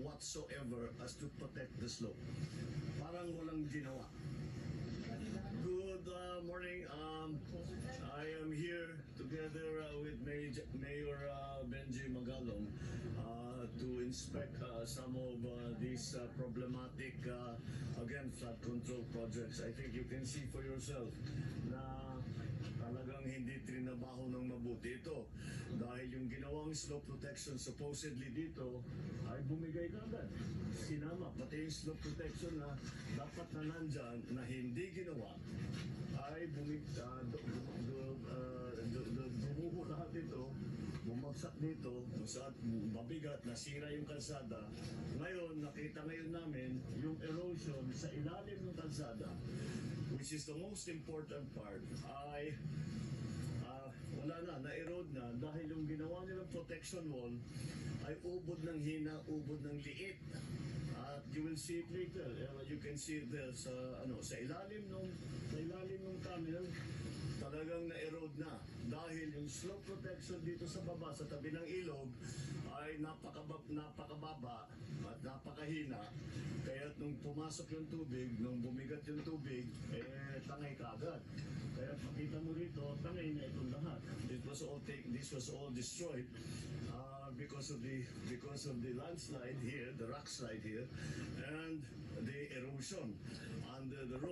whatsoever as to protect the slope. Parang walang ginawa. Good morning. I am here together with Mayor Benji Magalong to inspect some of these problematic, again, flood control projects. I think you can see for yourself na talagang hindi trinabaho ng mabuti ito. Dahil yung ginawang slope protection supposedly dito ay bumigay ka agad. Sinama, pati yung slope protection na dapat na nandyan na hindi ginawa ay bumuho lahat ito, bumagsak dito, mabigat, nasira yung kalsada. Ngayon, nakita ngayon namin yung erosion sa ilalim ng kalsada, which is the most important part, ay wala na-erode na dahil yung ginawa nilang protection wall ay ubod ng hina, ubod ng liit. At you will see it later. You can see it there sa ilalim ng tunnel, talagang na-erode na dahil yung slope protection dito sa baba sa tabi ng ilog ay napakababa at napakahina. Kaya nung pumasok yung tubig, nung bumigat yung tubig, tangay kaagad. Kaya pakita mo rito, tangay na itong lahat. This was all destroyed because of the landslide here, the rock slide here, and the erosion under the road.